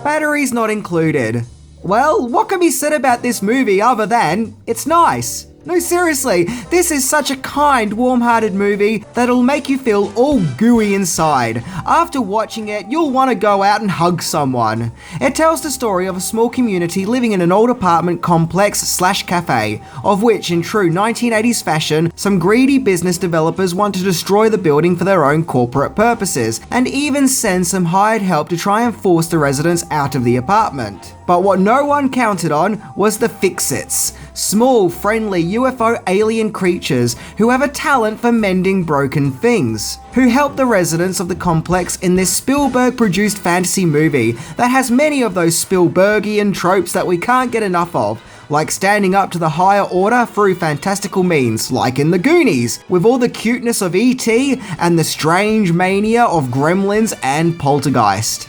Batteries not included. Well, what can be said about this movie other than it's nice? No, seriously, this is such a kind, warm-hearted movie that'll make you feel all gooey inside. After watching it, you'll want to go out and hug someone. It tells the story of a small community living in an old apartment complex/cafe, of which, in true 1980s fashion, some greedy business developers want to destroy the building for their own corporate purposes, and even send some hired help to try and force the residents out of the apartment. But what no one counted on was the Fix-Its, small, friendly UFO alien creatures who have a talent for mending broken things, who help the residents of the complex in this Spielberg-produced fantasy movie that has many of those Spielbergian tropes that we can't get enough of, like standing up to the higher order through fantastical means, like in The Goonies, with all the cuteness of E.T. and the strange mania of Gremlins and Poltergeist.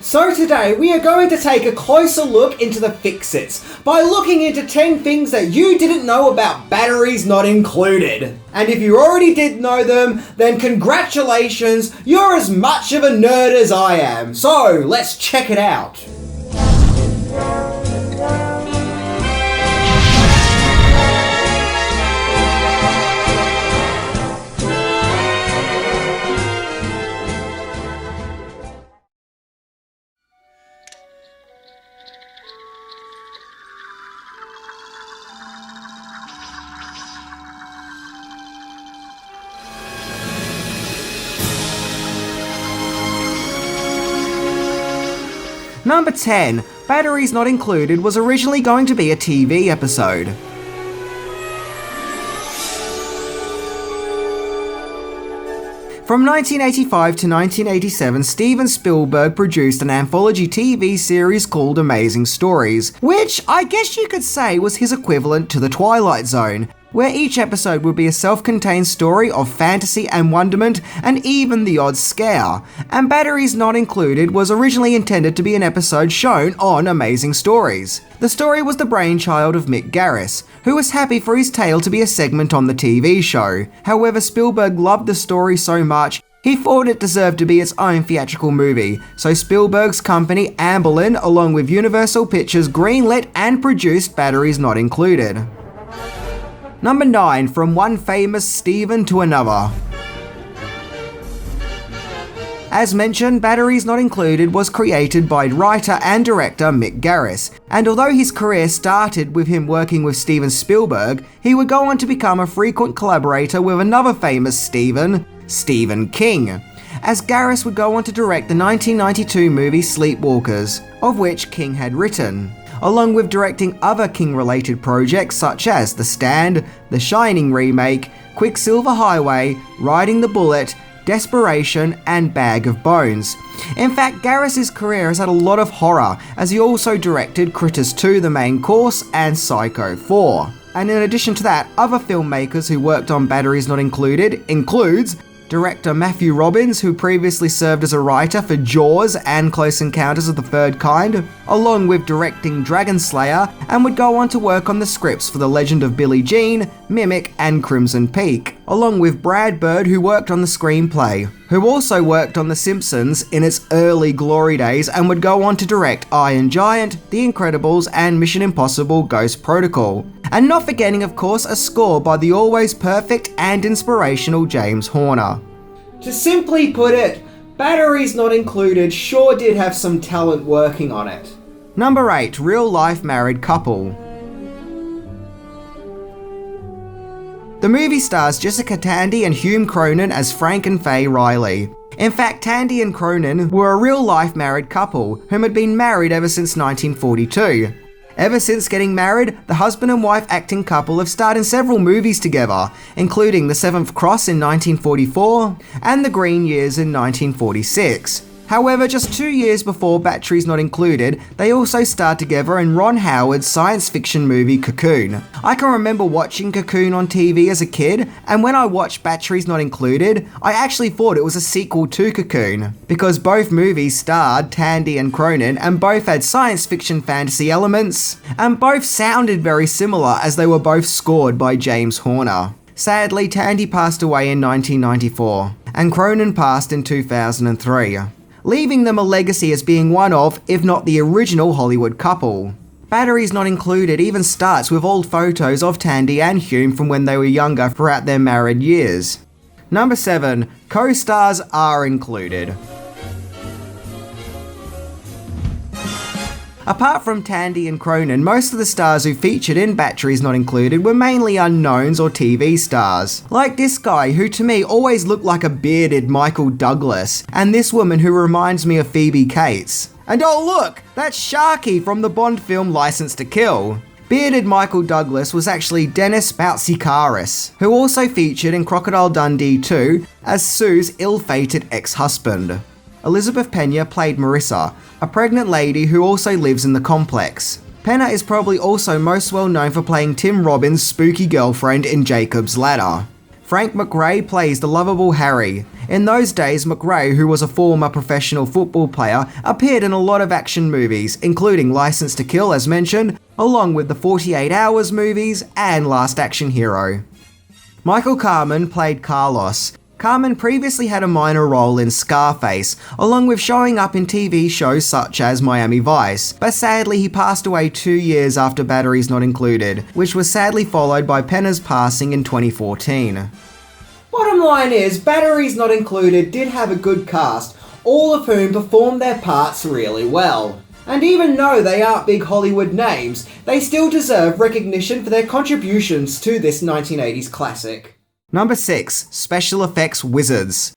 So today we are going to take a closer look into the Fix-Its by looking into 10 things that you didn't know about Batteries Not Included. And if you already did know them, then congratulations, you're as much of a nerd as I am. So let's check it out. Number 10. Batteries Not Included was originally going to be a TV episode. From 1985 to 1987, Steven Spielberg produced an anthology TV series called Amazing Stories, which I guess you could say was his equivalent to The Twilight Zone, where each episode would be a self-contained story of fantasy and wonderment and even the odd scare. And Batteries Not Included was originally intended to be an episode shown on Amazing Stories. The story was the brainchild of Mick Garris, who was happy for his tale to be a segment on the TV show. However, Spielberg loved the story so much, he thought it deserved to be its own theatrical movie, so Spielberg's company Amblin, along with Universal Pictures, greenlit and produced Batteries Not Included. Number 9. From one famous Steven to another. As mentioned, Batteries Not Included was created by writer and director Mick Garris, and although his career started with him working with Steven Spielberg, he would go on to become a frequent collaborator with another famous Stephen King, as Garris would go on to direct the 1992 movie Sleepwalkers, of which King had written, along with directing other King-related projects such as The Stand, The Shining remake, Quicksilver Highway, Riding the Bullet, Desperation, and Bag of Bones. In fact, Garris' career has had a lot of horror, as he also directed Critters 2 The Main Course and Psycho 4. And in addition to that, other filmmakers who worked on Batteries Not Included includes director Matthew Robbins, who previously served as a writer for Jaws and Close Encounters of the Third Kind, along with directing Dragon Slayer, and would go on to work on the scripts for The Legend of Billie Jean, Mimic, and Crimson Peak, along with Brad Bird, who worked on the screenplay, who also worked on The Simpsons in its early glory days and would go on to direct Iron Giant, The Incredibles, and Mission Impossible Ghost Protocol. And not forgetting, of course, a score by the always perfect and inspirational James Horner. To simply put it, Batteries Not Included sure did have some talent working on it. Number 8. Real life married couple. The movie stars Jessica Tandy and Hume Cronin as Frank and Faye Riley. In fact, Tandy and Cronin were a real-life married couple whom had been married ever since 1942. Ever since getting married, the husband and wife acting couple have starred in several movies together, including The Seventh Cross in 1944 and The Green Years in 1946. However, just 2 years before Batteries Not Included, they also starred together in Ron Howard's science fiction movie Cocoon. I can remember watching Cocoon on TV as a kid, and when I watched Batteries Not Included, I actually thought it was a sequel to Cocoon, because both movies starred Tandy and Cronin, and both had science fiction fantasy elements, and both sounded very similar as they were both scored by James Horner. Sadly, Tandy passed away in 1994, and Cronin passed in 2003. leaving them a legacy as being one of, if not the original Hollywood couple. Batteries Not Included even starts with old photos of Tandy and Hume from when they were younger throughout their married years. Number 7. Co-stars are included. Apart from Tandy and Cronin, most of the stars who featured in Batteries Not Included were mainly unknowns or TV stars. Like this guy, who to me always looked like a bearded Michael Douglas, and this woman who reminds me of Phoebe Cates. And oh look, that's Sharky from the Bond film License to Kill. Bearded Michael Douglas was actually Dennis Boutsikaris, who also featured in Crocodile Dundee 2 as Sue's ill-fated ex-husband. Elizabeth Pena played Marissa, a pregnant lady who also lives in the complex. Pena is probably also most well known for playing Tim Robbins' spooky girlfriend in Jacob's Ladder. Frank McRae plays the lovable Harry. In those days, McRae, who was a former professional football player, appeared in a lot of action movies, including License to Kill as mentioned, along with the 48 Hours movies and Last Action Hero. Michael Carmen played Carlos. Carmen previously had a minor role in Scarface, along with showing up in TV shows such as Miami Vice, but sadly he passed away 2 years after Batteries Not Included, which was sadly followed by Pena's passing in 2014. Bottom line is, Batteries Not Included did have a good cast, all of whom performed their parts really well. And even though they aren't big Hollywood names, they still deserve recognition for their contributions to this 1980s classic. Number 6. Special Effects Wizards.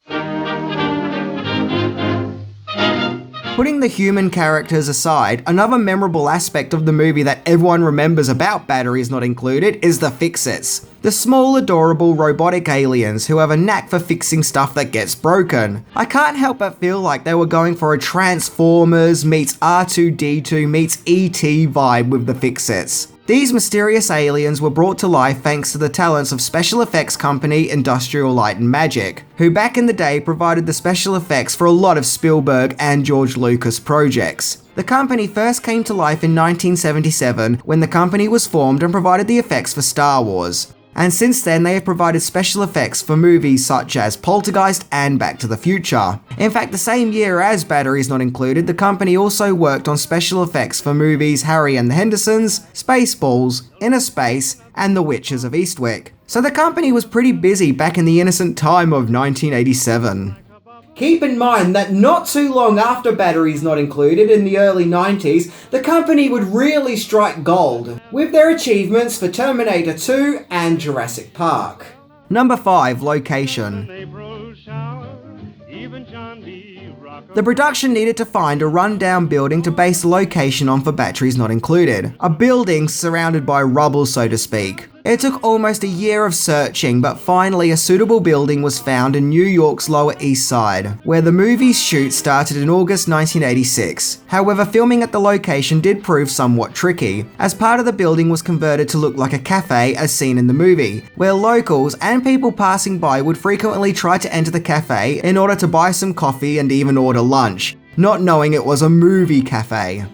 Putting the human characters aside, another memorable aspect of the movie that everyone remembers about Batteries Not Included is the Fix-Its. The small, adorable, robotic aliens who have a knack for fixing stuff that gets broken. I can't help but feel like they were going for a Transformers meets R2-D2 meets E.T. vibe with the Fix-Its. These mysterious aliens were brought to life thanks to the talents of special effects company Industrial Light and Magic, who back in the day provided the special effects for a lot of Spielberg and George Lucas projects. The company first came to life in 1977 when the company was formed and provided the effects for Star Wars. And since then they have provided special effects for movies such as Poltergeist and Back to the Future. In fact, the same year as Batteries Not Included, the company also worked on special effects for movies Harry and the Hendersons, Spaceballs, Inner Space, and The Witches of Eastwick. So the company was pretty busy back in the innocent time of 1987. Keep in mind that not too long after Batteries Not Included in the early 90s, the company would really strike gold with their achievements for Terminator 2 and Jurassic Park. Number 5. Location. The production needed to find a rundown building to base the location on for Batteries Not Included. A building surrounded by rubble, so to speak. It took almost a year of searching, but finally a suitable building was found in New York's Lower East Side, where the movie's shoot started in August 1986. However, filming at the location did prove somewhat tricky, as part of the building was converted to look like a cafe as seen in the movie, where locals and people passing by would frequently try to enter the cafe in order to buy some coffee and even order lunch, not knowing it was a movie cafe.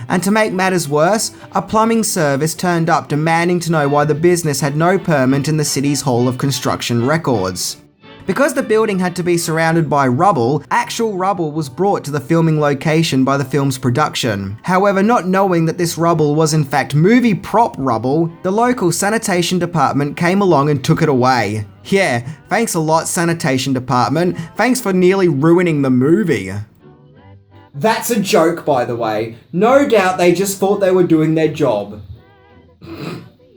And to make matters worse, a plumbing service turned up demanding to know why the business had no permit in the city's Hall of Construction Records. Because the building had to be surrounded by rubble, actual rubble was brought to the filming location by the film's production. However, not knowing that this rubble was in fact movie prop rubble, the local sanitation department came along and took it away. Yeah, thanks a lot, sanitation department. Thanks for nearly ruining the movie. That's a joke, by the way. No doubt they just thought they were doing their job.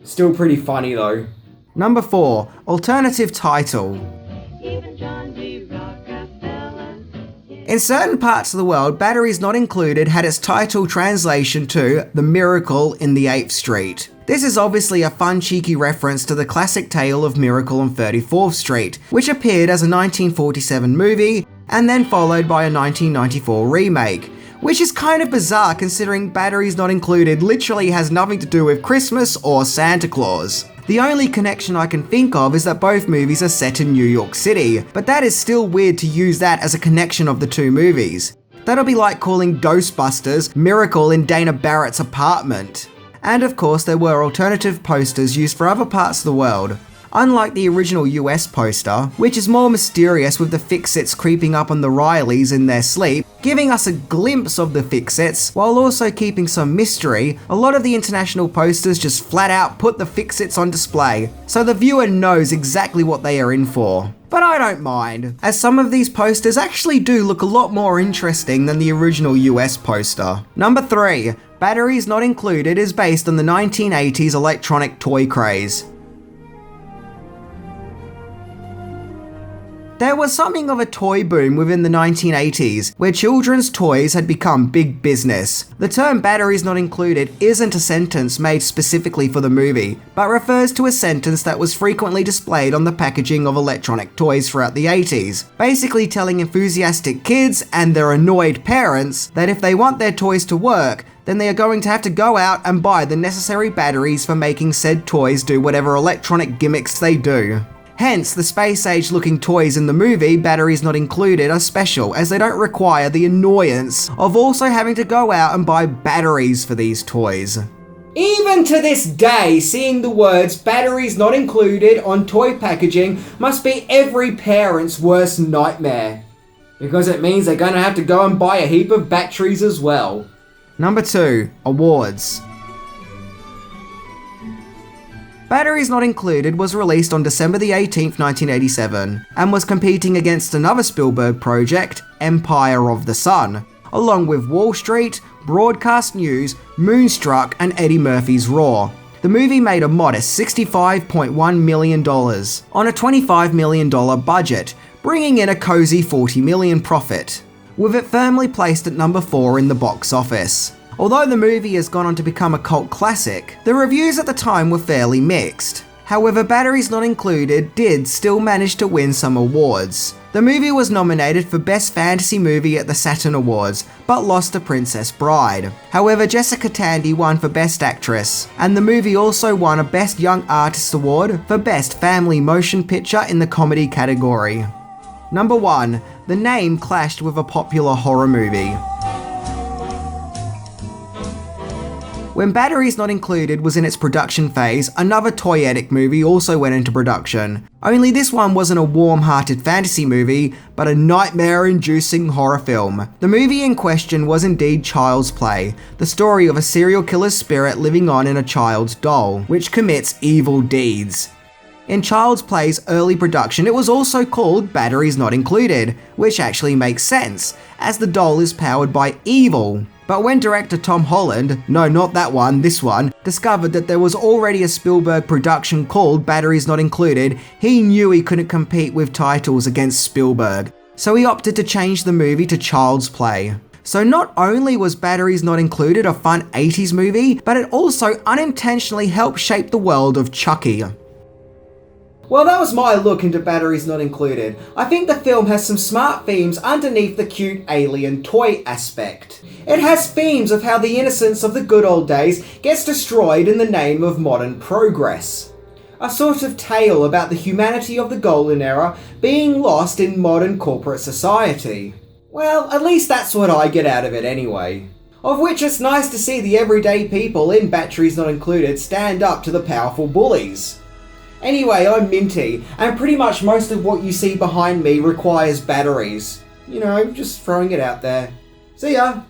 Still pretty funny though. Number 4. Alternative title. In certain parts of the world, Batteries Not Included had its title translation to The Miracle in the 8th Street. This is obviously a fun, cheeky reference to the classic tale of Miracle on 34th Street, which appeared as a 1947 movie and then followed by a 1994 remake, which is kind of bizarre considering Batteries Not Included literally has nothing to do with Christmas or Santa Claus. The only connection I can think of is that both movies are set in New York City, but that is still weird to use that as a connection of the two movies. That'll be like calling Ghostbusters Miracle in Dana Barrett's apartment. And of course there were alternative posters used for other parts of the world. unlike the original US poster, which is more mysterious with the Fix-Its creeping up on the Rileys in their sleep, giving us a glimpse of the Fix-Its, while also keeping some mystery. A lot of the international posters just flat out put the Fix-Its on display, so the viewer knows exactly what they are in for. But I don't mind, as some of these posters actually do look a lot more interesting than the original US poster. Number 3. Batteries Not Included is based on the 1980s electronic toy craze. There was something of a toy boom within the 1980s, where children's toys had become big business. The term batteries not included isn't a sentence made specifically for the movie, but refers to a sentence that was frequently displayed on the packaging of electronic toys throughout the 80s, basically telling enthusiastic kids and their annoyed parents that if they want their toys to work, then they are going to have to go out and buy the necessary batteries for making said toys do whatever electronic gimmicks they do. Hence, the space-age looking toys in the movie, Batteries Not Included, are special as they don't require the annoyance of also having to go out and buy batteries for these toys. Even to this day, seeing the words "batteries not included" on toy packaging must be every parent's worst nightmare, because it means they're going to have to go and buy a heap of batteries as well. Number 2. Awards. Batteries Not Included was released on December the 18th, 1987, and was competing against another Spielberg project, Empire of the Sun, along with Wall Street, Broadcast News, Moonstruck, and Eddie Murphy's Raw. The movie made a modest $65.1 million on a $25 million budget, bringing in a cozy $40 million profit, with it firmly placed at number 4 in the box office. Although the movie has gone on to become a cult classic, the reviews at the time were fairly mixed. However, Batteries Not Included did still manage to win some awards. The movie was nominated for Best Fantasy Movie at the Saturn Awards, but lost to Princess Bride. However, Jessica Tandy won for Best Actress, and the movie also won a Best Young Artist Award for Best Family Motion Picture in the comedy category. Number 1. The name clashed with a popular horror movie. When Batteries Not Included was in its production phase, another toyetic movie also went into production. Only this one wasn't a warm-hearted fantasy movie, but a nightmare-inducing horror film. The movie in question was indeed Child's Play, the story of a serial killer's spirit living on in a child's doll, which commits evil deeds. In Child's Play's early production, it was also called Batteries Not Included, which actually makes sense, as the doll is powered by evil. But when director Tom Holland, no not that one, this one, discovered that there was already a Spielberg production called Batteries Not Included, he knew he couldn't compete with titles against Spielberg, so he opted to change the movie to Child's Play. So not only was Batteries Not Included a fun 80s movie, but it also unintentionally helped shape the world of Chucky. Well, that was my look into Batteries Not Included. I think the film has some smart themes underneath the cute alien toy aspect. It has themes of how the innocence of the good old days gets destroyed in the name of modern progress. A sort of tale about the humanity of the golden era being lost in modern corporate society. Well, at least that's what I get out of it anyway. Of which it's nice to see the everyday people in Batteries Not Included stand up to the powerful bullies. Anyway, I'm Minty, and pretty much most of what you see behind me requires batteries. You know, just throwing it out there. See ya!